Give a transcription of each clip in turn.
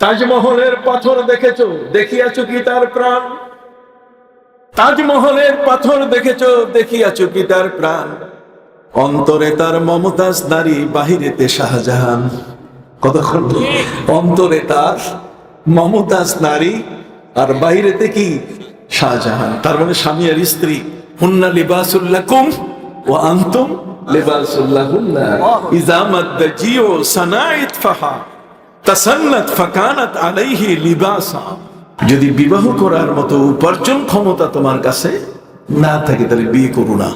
তাজমহলের পাথর দেখেছো, দেখিয়াছো কি তার প্রাণ? তাজমহলের পাথর দেখেছো, দেখিয়াছো কি তার প্রাণ? অন্তরে তার মমতাজ নারী, বাহিরেতে শাহজাহান। কতক্ষণ? অন্তরে তার মমতাজ নারী আর বাইরেতে কি শাহজাহান। তার মানে স্বামী আর স্ত্রী। হুন্না লিবাসুল লাকুম ওয়া আনতুম লিবাসুল লাহুন্না ইযা মাদ্দাজিউ সানাইত ফাহা তাসান্নাত ফাকানাত আলাইহি লিবাসা। যদি বিবাহ করার মতো উপার্জন ক্ষমতা তোমার কাছে না থাকে তাহলে বিয়ে করো না।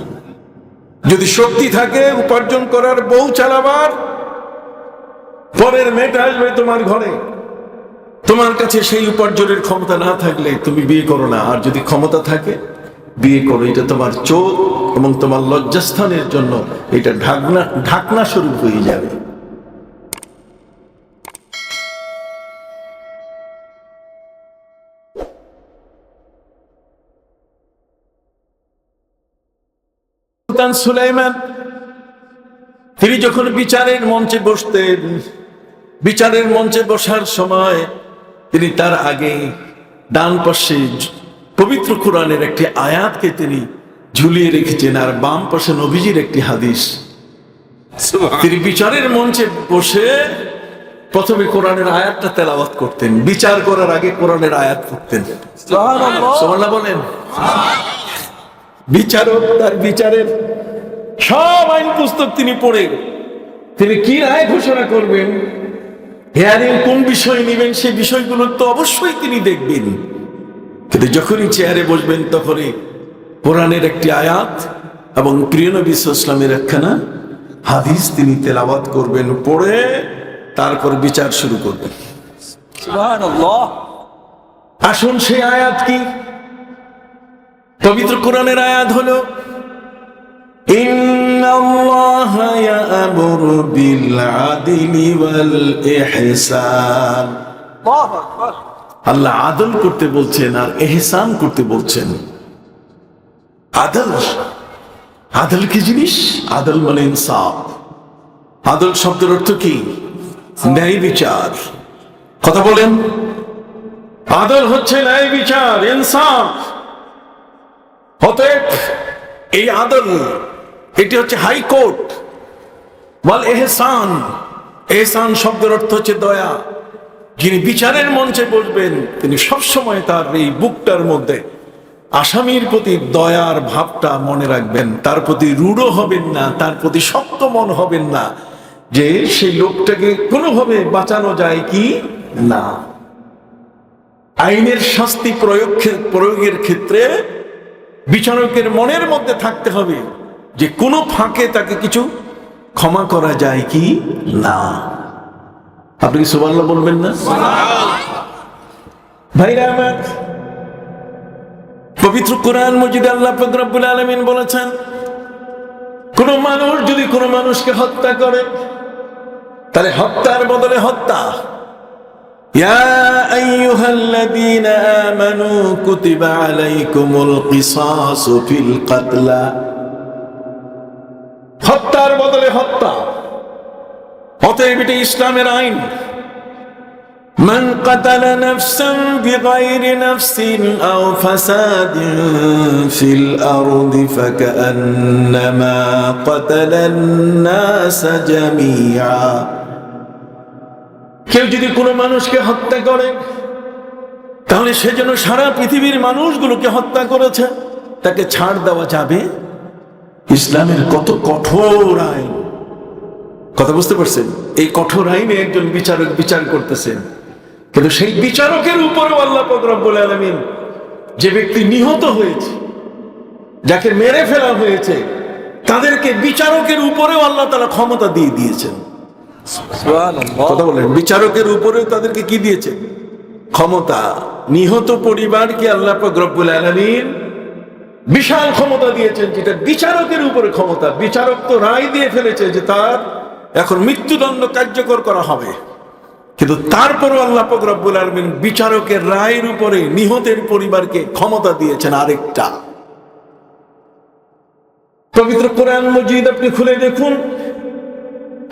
যদি শক্তি থাকে উপার্জন করার, বউ চালাবার, পরের মেয়েটা আসবে তোমার ঘরে, তোমার কাছে সেই উপার্জনের ক্ষমতা না থাকলে তুমি বিয়ে করো না। আর যদি ক্ষমতা থাকে বিয়ে করো। এটা তোমার চোখ এবং তোমার লজ্জাস্থানের জন্য এটা ঢাকনা স্বরূপ হয়ে যাবে। সুলতান সুলাইমান তিনি যখন বিচারের মঞ্চে বসতেন, বিচারের মঞ্চে বসার সময় তিনি তার আগে ডান পাশে পবিত্র কোরআনের একটি আয়াতকে তিনি ঝুলিয়ে রেখেছেন, আর বাম পাশে নবীজির একটি হাদিস। তিনি বিচারের মঞ্চে বসে প্রথমে কোরআনের আয়াতটা তেলাওয়াত করতেন, বিচার করার আগে কোরআনের আয়াত পড়তেন। সুবহানাল্লাহ বলেন। বিচারক তার বিচারের সব আইন পুস্তক তিনি পড়ে তিনি কি রায় ঘোষণা করবেন, হেয়ারিং কোন বিষয় নেবেন, সেই বিষয়গুলো তো অবশ্যই তিনি দেখবেন। কিন্তু যখনই চেয়ারে বসবেন তখনই কোরআনের একটি আয়াত এবং প্রিয় নবী সাল্লাল্লাহু আলাইহি ওয়াসাল্লামের একখানা হাদিস তিনি তেলাওয়াত করবেন, পড়ে তারপর বিচার শুরু করবেন। সুবহানাল্লাহ। আসুন সেই আয়াত কি? পবিত্র কোরআনের আয়াত হলো ইন্নাল্লাহা ইয়া'মুরু বিল আদলি ওয়াল ইহসান। আল্লাহু আকবার। আল্লাহ আদল করতে বলছেন আর ইহসান করতে বলছেন। আদল, আদল কি জিনিস? আদল মানে ইনসাফ। আদল শব্দের অর্থ কি? ন্যায় বিচার। কথা বলেন। আদল হচ্ছে ন্যায় বিচার, ইনসাফ। অতএব এই আদল, এটি হচ্ছে হাইকোর্ট। ওয়াল ইহসান, ইহসান শব্দের অর্থ হচ্ছে দয়া। যিনি বিচারের মঞ্চে বসবেন তিনি সবসময় তার এই বুকটার মধ্যে আসামির প্রতি দয়ার ভাবটা মনে রাখবেন, তার প্রতি রূঢ় হবেন না, তার প্রতি শক্ত মন হবেন না, যে সেই লোকটাকে কোনোভাবে বাঁচানো যায় কি না। আইনের শাস্তি প্রয়োগের ক্ষেত্রে বিচারকের মনের মধ্যে থাকতে হবে যে কোনো ফাঁকে তাকে কিছু ক্ষমা করা যায় কি না। আপনি কি সুবহানাল্লাহ বলবেন না? ভাইরা আমার, পবিত্র কোরআন মজিদে আল্লাহ পাক রব্বুল আলামিন বলেছেন, কোন মানুষ যদি কোন মানুষকে হত্যা করে তাহলে হত্যার বদলে হত্যা। ইয়া আইয়ুহাল্লাযীনা আমানু কুতিবা আলাইকুমুল কিসাসু ফিল কাতলা। হত্যার বদলে হত্যা। অতএব এটি ইসলামের আইন। মান কাতালা নাফসান বিগাইরি নাফসিন আও ফাসাদিন ফিল আরদি ফাকান্নামা কাতালান নাসা জামিআ। কেউ যদি কোনো মানুষকে হত্যা করে তাহলে সে যেন সারা পৃথিবীর মানুষগুলোকে হত্যা করেছে, তাকে ছাড় দেওয়া যাবে? ইসলামের কত কঠোর আইন, কথা বুঝতে পারছেন? এই কঠোর আইনে একজন বিচারক বিচার করতেছেন, কিন্তু সেই বিচারকের উপরেও আল্লাহ পাক রব্বুল আলামিন যে ব্যক্তি নিহত হয়েছে, যাকে মেরে ফেলা হয়েছে, তাদেরকে বিচারকের উপরেও আল্লাহ তাআলা ক্ষমতা দিয়ে দিয়েছেন। কথা বলেন। বিচারকের উপরেও তাদেরকে কি দিয়েছে? ক্ষমতা। নিহত পরিবারকে আল্লাহ পাক রব্বুল আলামিন বিশাল ক্ষমতা দিয়েছেন, যেটা বিচারকের উপরে ক্ষমতা। বিচারক তো রায় দিয়ে ফেলেছে যে তার এখন মৃত্যুদণ্ড কার্যকর করা হবে, কিন্তু তারপরও আল্লাহ পাক রব্বুল আলামিন বিচারকের রায়ের উপরে নিহতের পরিবারকে ক্ষমতা দিয়েছেন আরেকটা। পবিত্র কোরআন মজিদ আপনি খুলে দেখুন,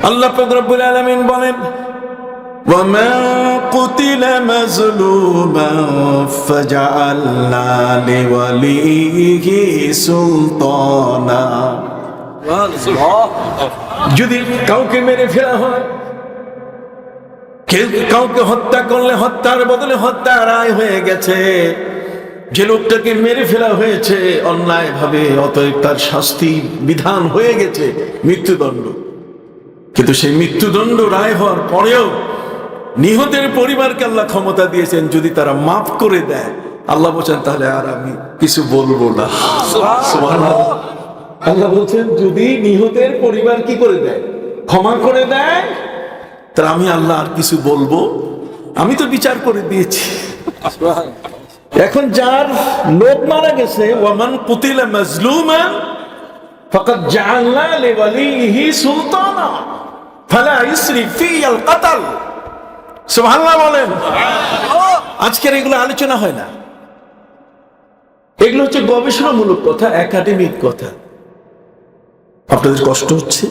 আল্লাহ পাক রব্বুল আলামিন বলেন, وَمَنْ قُتِلَ مَظْلُومًا فَجَعَلْنَا لِوَلِيِّهِ سُلْطَانًا। যদি কাউকে মেরে ফেলা হয়, কেউ কাউকে হত্যা করলে হত্যার বদলে হত্যা রায় হয়ে গেছে, যে লোকটাকে মেরে ফেলা হয়েছে অন্যায় ভাবে, অতএব তার শাস্তি বিধান হয়ে গেছে মৃত্যুদণ্ড। কিন্তু সেই মৃত্যুদণ্ড রায় হওয়ার পরেও নিহতের পরিবারকে আল্লাহ ক্ষমতা দিয়েছেন, যদি তারা মাফ করে দেয়, আল্লাহ বলছেন তাহলে আর আমি কিছু বলবো না। সুবহানাল্লাহ। আল্লাহ বলছেন যদি নিহতের পরিবার কি করে দেয়, ক্ষমা করে দেয়, তাহলে আমি আল্লাহ আর কিছু বলবো, আমি তো বিচার করে দিয়েছি। এখন যার লোক মারা গেছে, ওয়ামান কুতিলা মাজলুমান ফাকাদ জাআলনা লিওয়ালিহি সুলতানা ফালা ইসরিফ ফিল কতল। সুবহানাল্লাহ বলেন। আজকের এগুলো আলোচনা হয় না, এগুলো হচ্ছে গবেষণামূলক কথা, একাডেমিক কথা। আপনাদের কষ্ট হচ্ছে?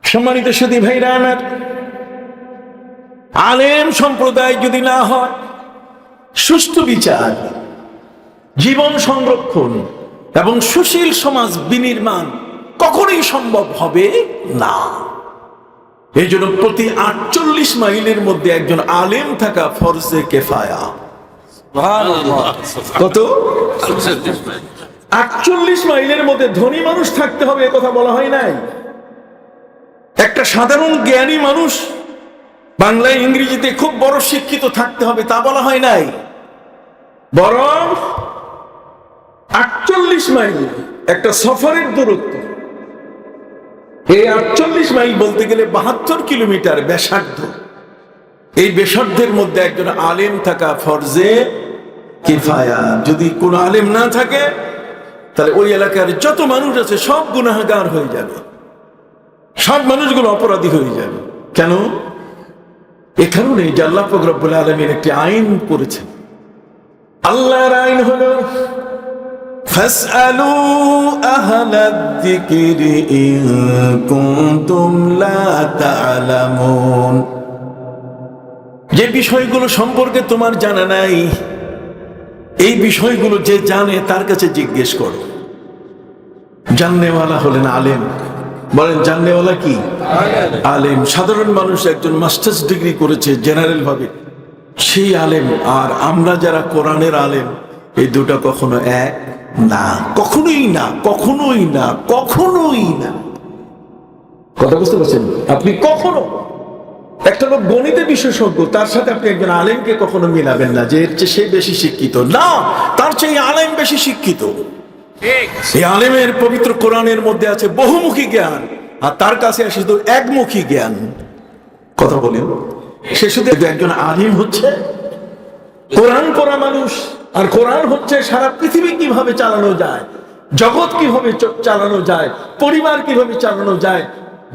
সম্মানিত সুধী ভাইরা আমার, আলেম সম্প্রদায় যদি না হয়, সুষ্ঠু বিচার, জীবন সংরক্ষণ এবং সুশীল সমাজ বিনির্মাণ কখনোই সম্ভব হবে না। এই জন্য প্রতি 48 মাইলের মধ্যে একজন আলেম থাকা ফরজে কেফায়া। কত? 48 মাইলের মধ্যে ধনী মানুষ থাকতে হবে এ কথা বলা হয় নাই। একটা সাধারণ জ্ঞানী মানুষ বাংলায় ইংরেজিতে খুব বড় শিক্ষিত থাকতে হবে তা বলা হয় নাই, বরং 48 মাইল একটা সফরের দূরত্ব। এই 48 মাইল বলতে গেলে 72 কিলোমিটার ব্যাসার্ধ। এই ব্যাসার্ধের মধ্যে একজন আলেম থাকা ফরজে কিফায়া। যদি কোনো আলেম না থাকে, তাহলে ওই এলাকার যত মানুষ আছে সব গুনাহগার হয়ে যাবে, সব মানুষগুলো অপরাধী হয়ে যাবে। কেন? এ কারণে যে আল্লাহ পাক রব্বুল আলামিন একটি আইন করেছেন। আল্লাহর আইন হলো ফাসআলু আহলাদ যিকরি ইন কুনতুম লা তা'লামুন। যে বিষয়গুলো সম্পর্কে তোমার জানা নাই, এই বিষয়গুলো যে জানে তার কাছে জিজ্ঞেস করো। জাননেওয়ালা হলেন আলেম। বলেন জাননেওয়ালা কি? আলেম। সাধারণ মানুষ একজন মাস্টার্স ডিগ্রি করেছে জেনারেল ভাবে, সেই আলেম আর আমরা যারা কোরআনের আলেম, এই দুটো কখনো এক না, কখনোই না, কখনোই না, কখনোই না। কথা বুঝতে পারছেন? আপনি কখনো একটা লোক গণিতে বিশেষজ্ঞ, তার সাথে আপনি একজন আলেমকে কখনো মিলাবেন না যে এর চেয়ে সে বেশি শিক্ষিত। না, তার চেয়ে আলেম বেশি শিক্ষিত। এই আলেমের পবিত্র কোরআনের মধ্যে আছে বহুমুখী জ্ঞান, আর তার কাছে আসে শুধু একমুখী জ্ঞান। কথা বলেন, সে শুধু একজন আলিম হচ্ছে কোরআন পড়া মানুষ, আর কোরআন হচ্ছে সারা পৃথিবী কিভাবে চালানো যায়, জগৎ কিভাবে চালানো যায়, পরিবার কিভাবে চালানো যায়,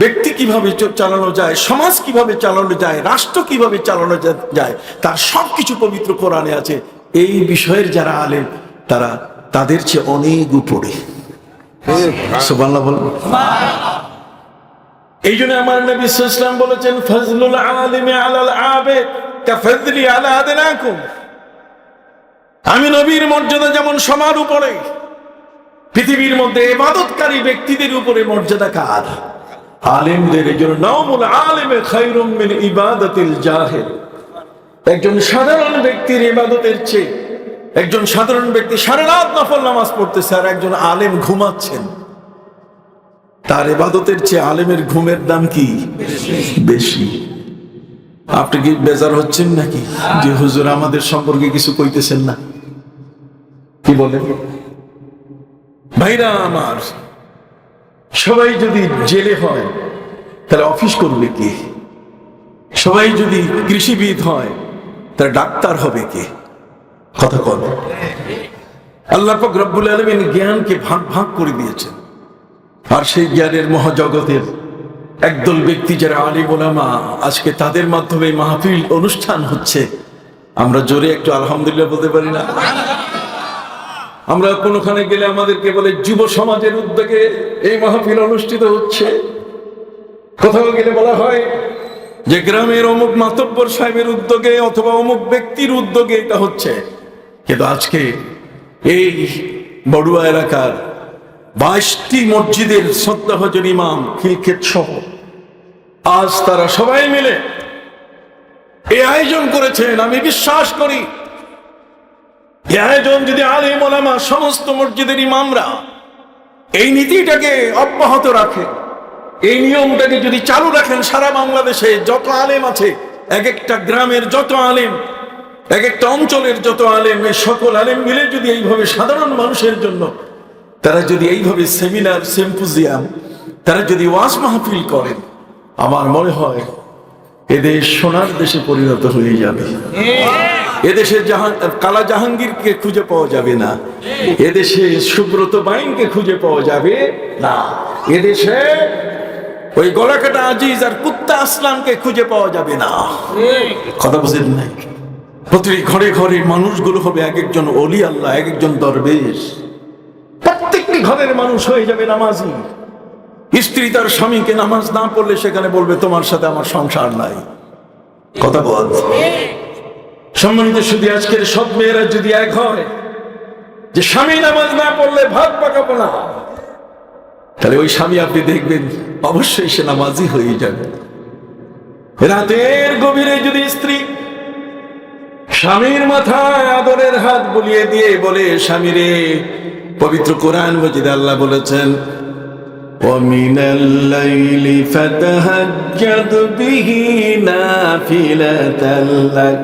ব্যক্তি কিভাবে চালানো যায়, সমাজ কিভাবে চালানো যায়, রাষ্ট্র কিভাবে চালানো যায়, তার সবকিছু পবিত্র কোরআনে আছে। এই বিষয়ের যারা আলেম, তারা তাদের চেয়ে অনেক উপরে। সুবহানাল্লাহ বলুন। এই জন্য আমার নবী সাল্লাল্লাহু আলাইহি ওয়াসাল্লাম বলেছেন, ফাজলুল আলিমি আলাল আবিদ কাফাজলি আলা আদনাকুম। আমি নবীর মর্যাদা যেমন সবার উপরে, পৃথিবীর মধ্যে ইবাদতকারী ব্যক্তিদের উপরে মর্যাদা কার? আলেমদের। এই জন্য নাওমুল আলিমি খায়রুম মিন ইবাদাতিল জাহিল। একজন সাধারণ ব্যক্তির ইবাদতের চেয়ে, একজন সাধারণ ব্যক্তি সারা রাত নফল নামাজ পড়তেছে, আর একজন আলেম ঘুমাচ্ছেন, তার ইবাদতের চেয়ে আলেমের ঘুমের দাম কি বেশি? আপনি কি বেজার হচ্ছেন নাকি যে হুজুর আমাদের সম্পর্কে কিছু কইতেছেন না? কি বলেন ভাইরা আমার? সবাই যদি জেলে হয় তাহলে অফিস করবে কে? সবাই যদি কৃষিবিদ হয় তাহলে ডাক্তার হবে কে? কথা কল। আল্লাহ পাক রব্বুল আলামিন জ্ঞানকে ভাগ ভাগ করে দিয়েছেন, আর সেই জ্ঞানের মহাজগতের একদল ব্যক্তি যারা আলিম ওলামা, আজকে তাদের মাধ্যমে মাহফিল অনুষ্ঠান হচ্ছে। আমরা জোরে একটু আলহামদুলিল্লাহ বলতে পারি না? আমরা কোনোখানে গেলে আমাদেরকে বলে যুব সমাজের উদ্যোগে এই মাহফিল অনুষ্ঠিত হচ্ছে। কোথাও গেলে বলা হয় যে গ্রামের অমুক মাতব্বর সাহেবের উদ্যোগে অথবা অমুক ব্যক্তির উদ্যোগে এটা হচ্ছে, কিন্তু আজকে এই বড়ুয়া এলাকার 22টি মসজিদের শ্রদ্ধাভাজন ইমাম খিলক্ষেত সহ আজ তারা সবাই মিলে এই আয়োজন করেছেন। আমি বিশ্বাস করি এই আয়োজন যদি আলেম ওলামা সমস্ত মসজিদের ইমামরা এই নীতিটাকে অব্যাহত রাখে, এই নিয়মটাকে যদি চালু রাখেন, সারা বাংলাদেশে যত আলেম আছে, এক একটা গ্রামের যত আলেম, এক একটা অঞ্চলের যত আলেম, এই সকল আলেম মিলে যদি এইভাবে সাধারণ মানুষের জন্য তারা যদি এইভাবে সেমিনার সিম্পোজিয়াম, তারা যদি ওয়াজ মাহফিল করেন, আমার মনে হয় এদেশ সোনার দেশে পরিণত হয়ে যাবে। এদেশে কালা জাহাঙ্গীরকে খুঁজে পাওয়া যাবে না, এদেশে সুব্রত বাইনকে খুঁজে পাওয়া যাবে না, এদেশে ওই গলাকাটা আজিজ আর কুত্তা আসলামকে খুঁজে পাওয়া যাবে না। কথা বুঝেন নাই? প্রতিটি ঘরে ঘরে মানুষগুলো হবে এক একজন ওলি আল্লাহ, এক একজন দরবেশ। প্রত্যেকটি ঘরের মানুষ হয়ে যাবে নামাজি। স্ত্রী তার স্বামীকে নামাজ না পড়লে সেখানে বলবে তোমার সাথে আমার সংসার নাই। কথা বল। সম্মানিত শুধু আজকের সব মেয়েরা যদি এক হয় যে স্বামী নামাজ না পড়লে ভাত পাকাবো না, তাহলে ওই স্বামী আপনি দেখবেন অবশ্যই সে নামাজি হয়ে যাবে। রাতের গভীরে যদি স্ত্রী স্বামীর মাথায় আদরের হাত বুলিয়ে দিয়ে বলে, স্বামী রে, পবিত্র কোরআন মজিদে আল্লাহ বলেছেন, وَمِنَ اللَّيْلِ فَتَهَجَّدْ بِهِ نَافِلَةً لَكَ,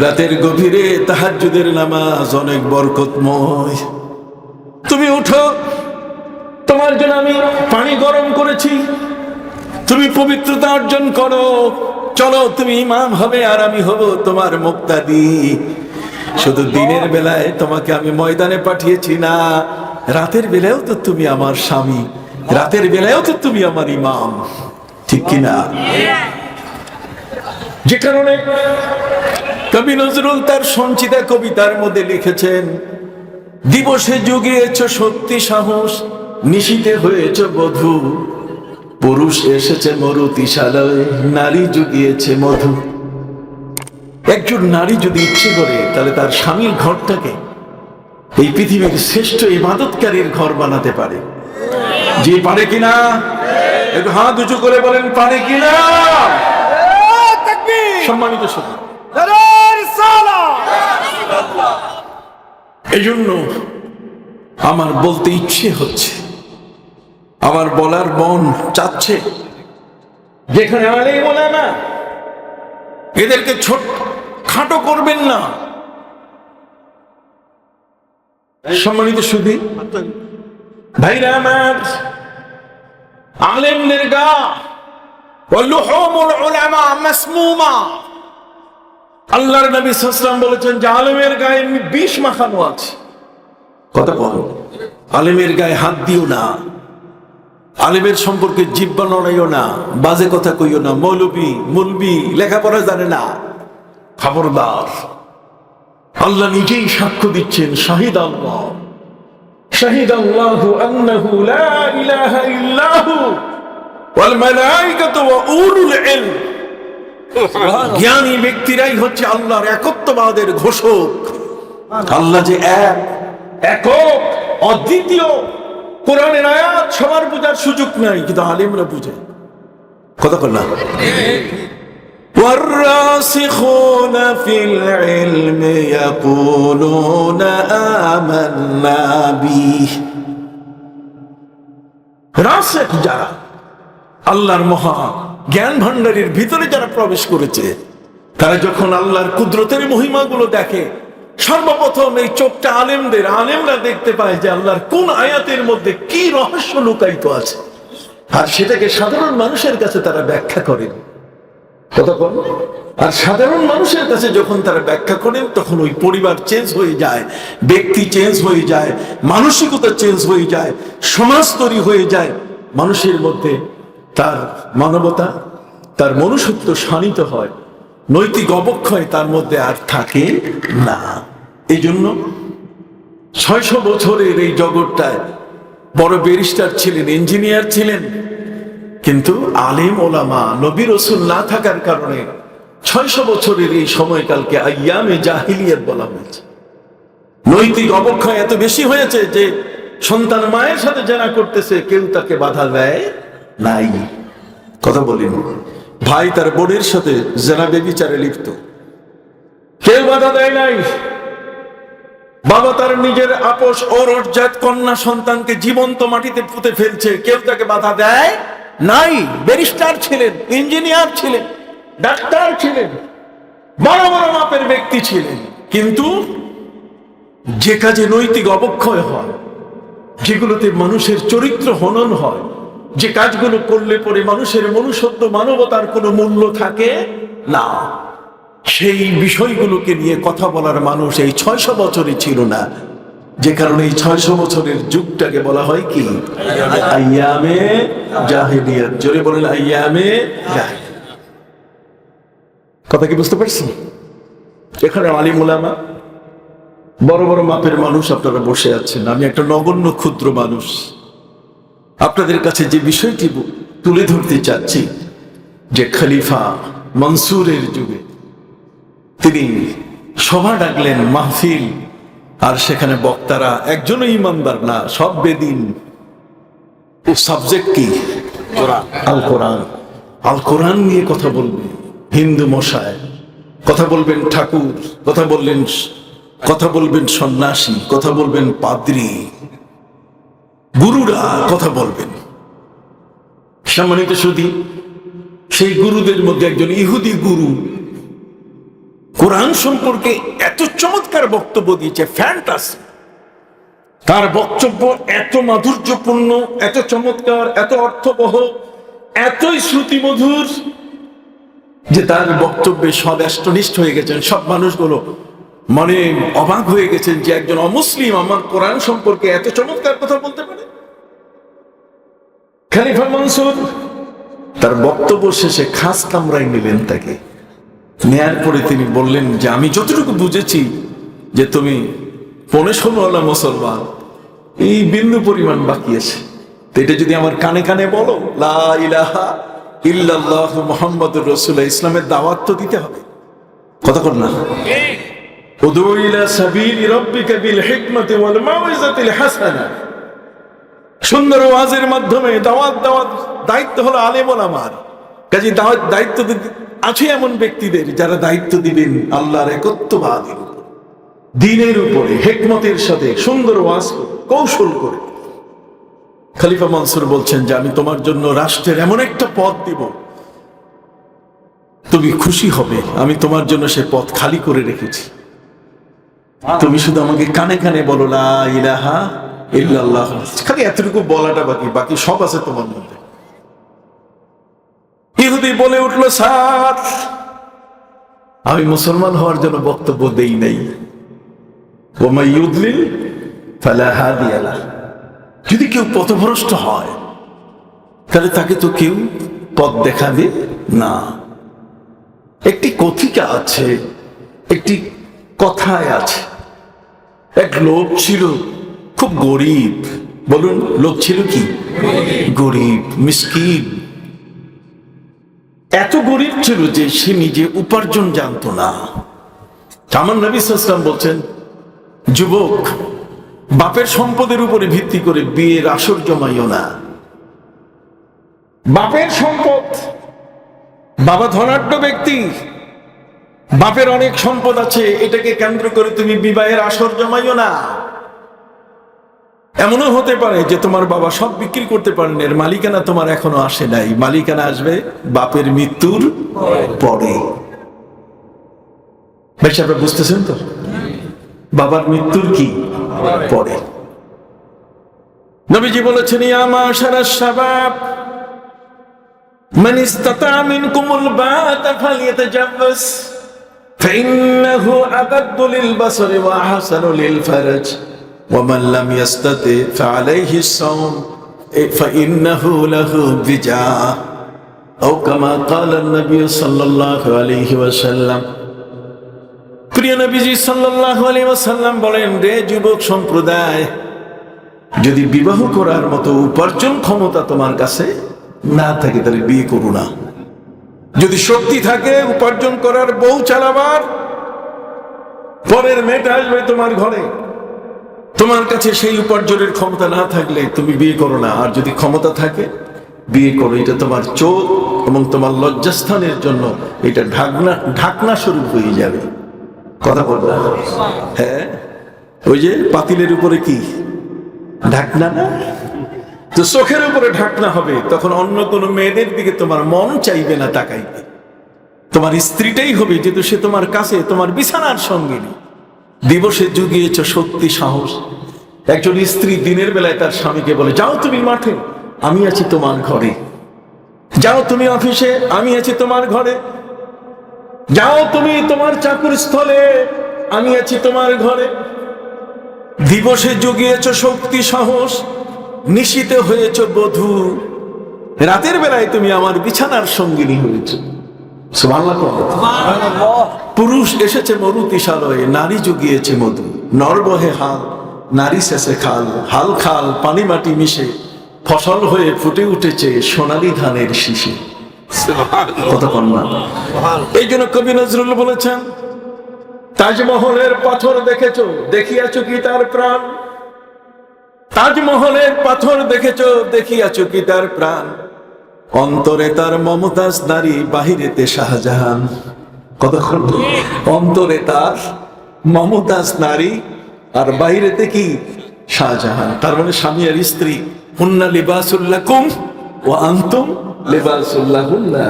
রাতের গভীরে তাহাজ্জুদের নামাজ অনেক বরকতময়। তুমি উঠো, তোমার জন্য আমি পানি গরম করেছি, তুমি পবিত্রতা অর্জন করো, চলো তুমি ইমাম হবে আর আমি হব তোমার মুক্তাদি। শুধু দিনের বেলায় তোমাকে আমি ময়দানে পাঠিয়েছি না, রাতের বেলায়ও তো তুমি আমার স্বামী, রাতের বেলায়ও তো তুমি আমার ইমাম, ঠিক কিনা? যে কারণে কবি নজরুল তার সঞ্চিতা কবিতার মধ্যে লিখেছেন, দিবসে জুগিয়েছ শক্তি সাহস, নিশীতে হয়েছ বধূ, পুরুষ এসেছে মরুতিশালয়, নারী জুগিয়েছে মধু। একজন নারী যদি ইচ্ছে করে তাহলে তার স্বামীর ঘরটাকে এই পৃথিবীর শ্রেষ্ঠ ইবাদতকারীর ঘর বানাতে পারে। যে পারে কিনা একটু হাত উঁচু করে বলেন, পারে কিনা? সম্মানিত সদস্য, এই জন্য আমার বলতে ইচ্ছে হচ্ছে, আমার বলার মন চাচ্ছে, যেখানে আলেম ওলামা এদেরকে ছোট খাটো করবেন না। সম্মানিত সুধী ভাইরা আমার, আলেমদের গা ওয়ালুহুমুল উলামা মাসমুমা, আল্লাহর নবী সাল্লাল্লাহু আলাইহি ওয়াসাল্লাম বলেছেন যে আলেমের গায়ে বিষ মাখানো আছে। কথা বল, আলেমের গায়ে হাত দিও না, আলেমের সম্পর্কে জিহ্বা নড়াইও না, বাজে কথা কইও না, মৌলবি মুলবি লেখাপড়া জানে না, খবরদার। আল্লাহ নিজেই সাক্ষ্য দিচ্ছেন, শাহিদ আল্লাহ, শাহিদ আল্লাহু আন্নাহু লা ইলাহা ইল্লাহু ওয়াল মালায়েকাতু ওয়া উলুল ইলম। জ্ঞানী ব্যক্তিরাই হচ্ছে আল্লাহর একত্ববাদের ঘোষক। আল্লাহ যে এক, একক, অদ্বিতীয়। কোরআনের আয়াত সবার বোঝার সুযোগ নাই, কিন্তু আলেমরা বুঝে। কথা বল না। والراسخون في العلم يقولون آمنا به। রাসিখ যারা, আল্লাহর মহা জ্ঞান ভান্ডারের ভিতরে যারা প্রবেশ করেছে, তারা যখন আল্লাহর কুদরতের মহিমাগুলো দেখে, সর্বপ্রথম এই চোখটা আলেমরা দেখতে পায় যে আল্লাহর কোন আয়াতের মধ্যে কি রহস্য লুকায়িত আছে, আর সেটাকে সাধারণ মানুষের কাছে তারা ব্যাখ্যা করেন। কতক্ষণ? আর সাধারণ মানুষের কাছে যখন তারা ব্যাখ্যা করেন, তখন ওই পরিবার চেঞ্জ হয়ে যায়, ব্যক্তি চেঞ্জ হয়ে যায়, মানসিকতা চেঞ্জ হয়ে যায়, সমাজ তৈরি হয়ে যায়, মানুষের মধ্যে তার মানবতা, তার মনুষ্যত্ব শানিত হয়, নৈতিক অবক্ষয় তার মধ্যে আর থাকে না। এই জন্য 600 বছরের এই জগৎটায় বড় ব্যারিস্টার ছিলেন, ইঞ্জিনিয়ার ছিলেন, কিন্তু আলেম ওলামা নবী রাসূল না থাকার কারণে 600 বছরের এই সময়কালকে আইয়ামে জাহিলিয়াত বলা হয়েছে। নৈতিক অবক্ষয় এত বেশি হয়েছে যে সন্তান মায়ের সাথে জেনা করতেছে, কেউ তাকে বাধা দেয় নাই। কথা বলিনি, ভাই তার বোনের সাথে জেনা ব্যভিচারে লিপ্ত, কেউ বাধা দেয় নাই। বাবা তার নিজের আপোষ ঔরজাত কন্যা সন্তানকে জীবন্ত মাটিতে পুঁতে ফেলছে, কেউ তাকে বাধা দেয় নাই। ব্যারিস্টার ছিলেন, ইঞ্জিনিয়ার ছিলেন, ডাক্তার ছিলেন, বড় বড় মাপের ব্যক্তি ছিলেন, কিন্তু যে কাজে নৈতিক অবক্ষয় হয়, যেগুলোতে মানুষের চরিত্র হনন হয়, যে কাজগুলো করলে পরে মানুষের মনুষ্যত্ব মানবতার কোনো মূল্য থাকে না, সেই বিষয়গুলোকে নিয়ে কথা বলার মানুষ এই 600 বছরই ছিল না। যে কারণে এই 600 বছরের যুগটাকে বলা হয় কি? আইয়ামে জাহিলিয়াত। জোরে বলেন আইয়ামে জাহিলিয়াত। কথা কি বুঝতে পারছেন? এখানে আলিম উলামা, বড় বড় মাপের মানুষ আপনারা বসে আছেন, আমি একটা নগণ্য ক্ষুদ্র মানুষ। আপনাদের কাছে যে বিষয়টি তুলে ধরতে চাচ্ছি, যে খলিফা মনসুরের যুগে তিনি সভা ডাকলেন, মাহফিল, আর সেখানে বক্তারা একজনও ইমানদার না, সব বেদিন। সাবজেক্ট কি? আল কোরআন। আল কোরআন নিয়ে কথা বলবে হিন্দু মশায়, কথা বলবেন ঠাকুর, কথা বলবেন সন্ন্যাসী, কথা বলবেন পাদ্রী, গুরুরা কথা বলবেন। সম্মানিত সুধী, সেই গুরুদের মধ্যে একজন ইহুদি গুরু কোরআন সম্পর্কে এত চমৎকার বক্তব্য দিয়েছে, ফ্যান্টাসি। তার বক্তব্য এত মাধুর্যপূর্ণ, এত চমৎকার, এত অর্থবহ, এতই শ্রুতিমধুর যে তার বক্তব্যে সব একনিষ্ঠ হয়ে গেছেন। সব মানুষগুলো মানে অবাক হয়ে গেছেন যে একজন অমুসলিম আমার কোরআন সম্পর্কে এত চমৎকার কথা বলতে পারে। খলিফা মনসুর তার বক্তব্য শেষে খাস কামরায় নিলেন তাকে। নেয়ার পরে তিনি বললেন যে আমি যতটুকু বুঝেছি যে তুমি 15-16 মুসলমান, এই বিন্দু পরিমাণ বাকি আছে, তো এটা যদি আমার কানে কানে বলো, লা ইলাহা ইল্লাল্লাহু মুহাম্মাদুর রাসূলুল্লাহ, ইসলামের দাওয়াত তো দিতে হবে। কথা বল না? উদউ ইলা সাবিলি রাব্বিকা বিল হিকমাতি ওয়াল মাউইজাতিল হাসানা। সুন্দর ওয়াজের মাধ্যমে দাওয়াত দায়িত্ব হলো আলেম ওলামার। কাজে দায়িত্ব আছে এমন ব্যক্তিদের যারা দায়িত্ব দিবেন আল্লাহর একত্ববাদের উপর, দ্বীনের উপরে, হিকমতের সাথে সুন্দর ওয়াজ কৌশল করে। খলিফা মনসুর বলছেন যে আমি তোমার জন্য রাষ্ট্রের এমন একটা পদ দিব, তুমি খুশি হবে। আমি তোমার জন্য সে পদ খালি করে রেখেছি, তুমি শুধু আমাকে কানে কানে বলো লা ইলাহা ইল্লাল্লাহ। খালি এতটুকু বলাটা বাকি সব আছে তোমার মধ্যে। ইহুদি বলে উঠলো, স্যার আমি মুসলমান হওয়ার জন্য বক্তব্য দেই নাই। ওয়া মান ইউদলিল ফালা হাদিয়া লাহ। যদি কেউ পথভ্রষ্ট হয় তাহলে তাকে তো কেউ পথ দেখাবে না। একটি কথিকা আছে, একটি কথায় আছে, এক লোক ছিল খুব গরিব। বলুন, লোক ছিল কি? গরিব, মিসকিন। এত গরিব ছিল যে সে নিজে উপার্জন জানতো না। আমার নবী সাল্লাল্লাহু আলাইহি ওয়াসাল্লাম বলছেন, যুবক, বাপের সম্পদের উপরে ভিত্তি করে বিয়ের আসর জমাইও না। বাপের সম্পদ, বাবা ধনাঢ্য ব্যক্তি, বাপের অনেক সম্পদ আছে, এটাকে কেন্দ্র করে তুমি বিবাহের আসর জমাইও না। এমনও হতে পারে যে তোমার বাবা সব বিক্রি করতে পারেন, এর মালিকানা তোমার এখনো আসে নাই। মালিকানা আসবে বাপের মৃত্যুর পরে। বেশ, আপনারা বুঝতেছেন তো? বাবার মৃত্যুর কি পরে। নবীজি বলেছেন, ইয়া মাশারাশ শাবাব মান ইসতাতা মিনকুমুল বাতা ফালইয়াতাজাওয়াজ ফাইন্নাহু আগাদ্দু লিল বাসরি ওয়া আহসানু লিল ফারজ ওয়া মান লাম ইসতাতি ফাআলাইহি আস-সাওম ফাইন্নাহু লাহু বিজা আও কামা ক্বালা an-নবী সাল্লাল্লাহু আলাইহি ওয়াসাল্লাম। প্রিয় নবীজি সাল্লাল্লাহু আলাইহি ওয়াসাল্লাম বলেন, রে যুবক সম্প্রদায়, যদি বিবাহ করার মতো উপার্জন ক্ষমতা তোমার কাছে না থাকে তাহলে বিয়ে করো না। যদি শক্তি থাকে উপার্জন করার, বউ চালাবার, পরের মেয়েটা আসবে তোমার ঘরে, তোমার কাছে সেই উপার্জনের ক্ষমতা না থাকলে তুমি বিয়ে করো না। আর যদি ক্ষমতা থাকে বিয়ে করো। এটা তোমার চোখ এবং তোমার লজ্জাস্থানের জন্য এটা ঢাকনা স্বরূপ হয়ে যাবে। কথা বললাম? হ্যাঁ, ওই যে পাতিলের উপরে কি ঢাকনা না, তো চোখের উপরে ঢাকনা হবে, তখন অন্য কোনো মেয়েদের দিকে তোমার মন চাইবে না তাকাইবে। তোমার স্ত্রীটাই হবে, যেহেতু সে তোমার কাছে তোমার বিছানার সঙ্গিনী। দিবসে জুগিয়েছ শক্তি সাহস। একজন স্ত্রী দিনের বেলায় তার স্বামীকে বলে, যাও তুমি মাঠে, আমি আছি তোমার ঘরে। যাও তুমি অফিসে, আমি আছি তোমার ঘরে। যাও তুমি তোমার চাকুর স্থলে, আমি আছি তোমার ঘরে। দিবসে জুগিয়েছ শক্তি সাহস, নিশীতে হয়েছ বধূ, রাতের বেলায় তুমি আমার বিছানার সঙ্গিনী হয়েছ। পুরুষ এসেছে মরুতিশালয়ে, নারী জুগিয়েছে মধু। নরবহে হাল, নারী শেষে খাল, হাল খাল পানি মাটি মিশে, ফসল হয়ে ফুটে উঠেছে সোনালী ধানের শীষে। কতক্ষণ না? এই জন্য কবি নজরুল বলেছেন, তাজমহলের পাথর দেখেছো, দেখিয়াছো কি তার প্রাণ? তাজমহলের পাথর দেখেছো, দেখিয়াছো কি তার প্রাণ? অন্তরে তার মমতাজ নারী, বাহিরেতে শাহজাহান। কতক্ষণ? অন্তরে তার মমতাজ নারী, আর বাহিরেতে কি শাহজাহান। তার মানে স্বামী আর স্ত্রী, হুন্না লিবাসুল্লাকুম ওয়া আনতুম লিবাসুল্লাহুন্না,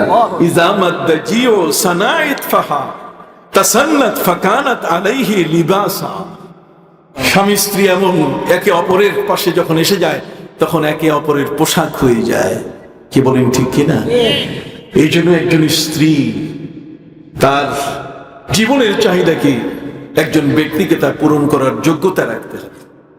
ইযা মাদ্দাজিউ সানাইত ফাহা তাসান্নাত ফাকানাত আলাইহি লিবাসা। স্বামী স্ত্রী এমন একে অপরের পাশে যখন এসে যায়, তখন একে অপরের পোশাক হয়ে যায়। কি বলেন, ঠিক কিনা? এই জন্য একজন স্ত্রী তার জীবনের চাহিদা কি একজন ব্যক্তিকে তা পূরণ করার যোগ্যতা রাখতে হবে।